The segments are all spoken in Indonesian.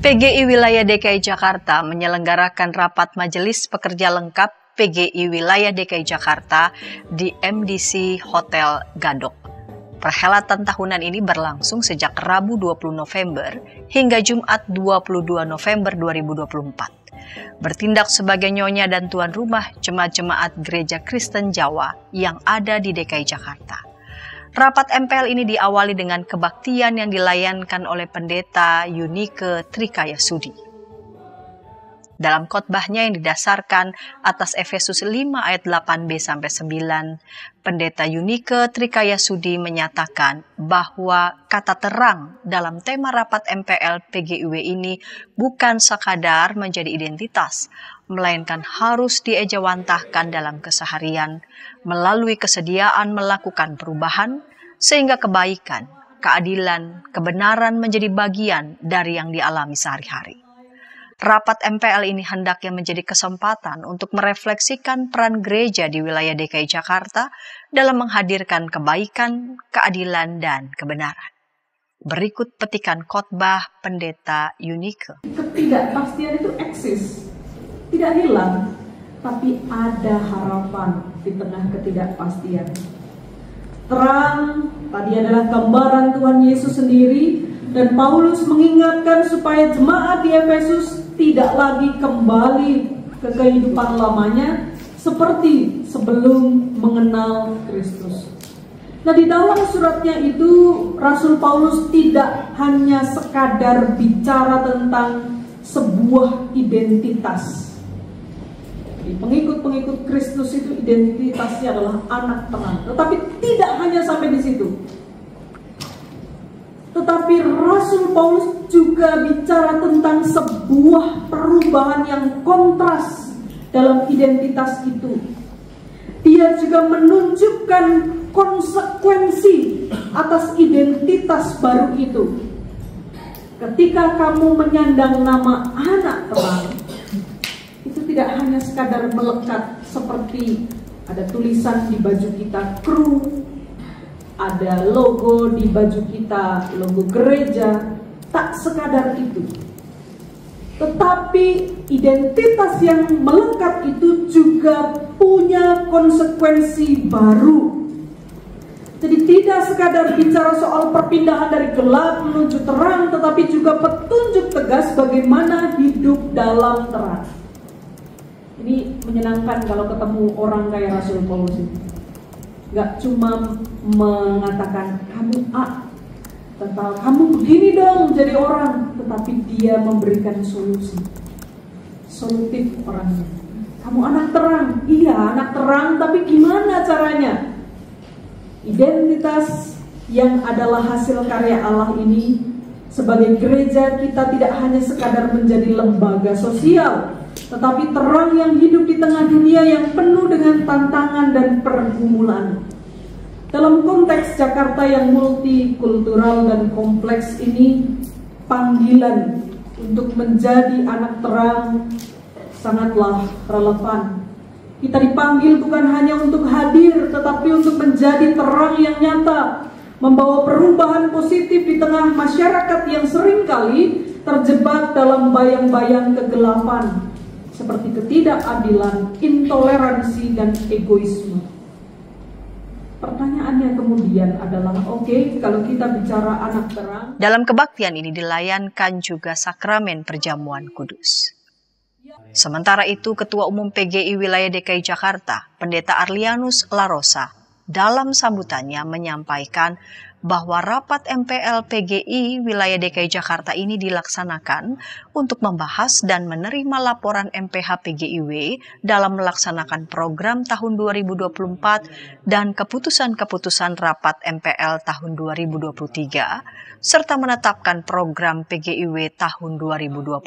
PGI Wilayah DKI Jakarta menyelenggarakan rapat Majelis Pekerja Lengkap PGI Wilayah DKI Jakarta di MDC Hotel Gadok. Perhelatan tahunan ini berlangsung sejak Rabu 20 November hingga Jumat 22 November 2024. Bertindak sebagai nyonya dan tuan rumah jemaat-jemaat Gereja Kristen Jawa yang ada di DKI Jakarta. Rapat MPL ini diawali dengan kebaktian yang dilayankan oleh Pendeta Yunike Trikayasudi. Dalam khotbahnya yang didasarkan atas Efesus 5 ayat 8b-9, Pendeta Yunike Trikayasudi menyatakan bahwa kata terang dalam tema rapat MPL PGIW ini bukan sekadar menjadi identitas, melainkan harus diejawantahkan dalam keseharian melalui kesediaan melakukan perubahan, sehingga kebaikan, keadilan, kebenaran menjadi bagian dari yang dialami sehari-hari. Rapat MPL ini hendaknya menjadi kesempatan untuk merefleksikan peran gereja di wilayah DKI Jakarta dalam menghadirkan kebaikan, keadilan, dan kebenaran. Berikut petikan khotbah Pendeta Yunike. Ketidakpastian itu eksis, tidak hilang, tapi ada harapan di tengah ketidakpastian. Terang tadi adalah gambaran Tuhan Yesus sendiri, dan Paulus mengingatkan supaya jemaat di Efesus tidak lagi kembali ke kehidupan lamanya seperti sebelum mengenal Kristus. Nah, di dalam suratnya itu Rasul Paulus tidak hanya sekadar bicara tentang sebuah identitas. Pengikut-pengikut Kristus itu identitasnya adalah anak terang, tetapi tidak hanya sampai di situ. Tetapi Rasul Paulus juga bicara tentang sebuah perubahan yang kontras dalam identitas itu. Dia juga menunjukkan konsekuensi atas identitas baru itu. Ketika kamu menyandang nama anak terang, itu tidak hanya sekadar melekat seperti ada tulisan di baju kita kru, ada logo di baju kita, logo gereja, tak sekadar itu. Tetapi identitas yang melekat itu juga punya konsekuensi baru. Jadi tidak sekadar bicara soal perpindahan dari gelap menuju terang, tetapi juga petunjuk tegas bagaimana hidup dalam terang. Ini menyenangkan kalau ketemu orang kayak Rasul Paulus ini. Gak cuma mengatakan kamu A, tentang kamu begini dong jadi orang, tetapi dia memberikan solusi, solutif orangnya. Kamu anak terang, iya anak terang, tapi gimana caranya? Identitas yang adalah hasil karya Allah ini, sebagai gereja kita tidak hanya sekadar menjadi lembaga sosial, tetapi terang yang hidup di tengah dunia yang penuh dengan tantangan dan pergumulan. Dalam konteks Jakarta yang multikultural dan kompleks ini, panggilan untuk menjadi anak terang sangatlah relevan. Kita dipanggil bukan hanya untuk hadir, tetapi untuk menjadi terang yang nyata, membawa perubahan positif di tengah masyarakat yang seringkali terjebak dalam bayang-bayang kegelapan, seperti ketidakadilan, intoleransi, dan egoisme. Pertanyaannya kemudian adalah, oke, kalau kita bicara anak terang. Dalam kebaktian ini dilayankan juga sakramen perjamuan kudus. Sementara itu, Ketua Umum PGI Wilayah DKI Jakarta, Pendeta Arlianus Larosa, dalam sambutannya menyampaikan bahwa rapat MPL PGI Wilayah DKI Jakarta ini dilaksanakan untuk membahas dan menerima laporan MPH PGIW dalam melaksanakan program tahun 2024 dan keputusan-keputusan rapat MPL tahun 2023, serta menetapkan program PGIW tahun 2025.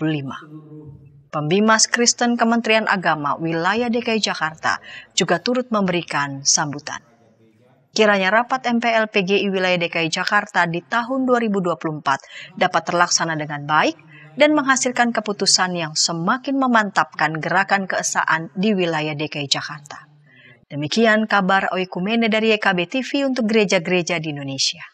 Pembimas Kristen Kementerian Agama Wilayah DKI Jakarta juga turut memberikan sambutan. Kiranya rapat MPL PGI Wilayah DKI Jakarta di tahun 2024 dapat terlaksana dengan baik dan menghasilkan keputusan yang semakin memantapkan gerakan keesaan di wilayah DKI Jakarta. Demikian kabar Oikumene dari YKB TV untuk gereja-gereja di Indonesia.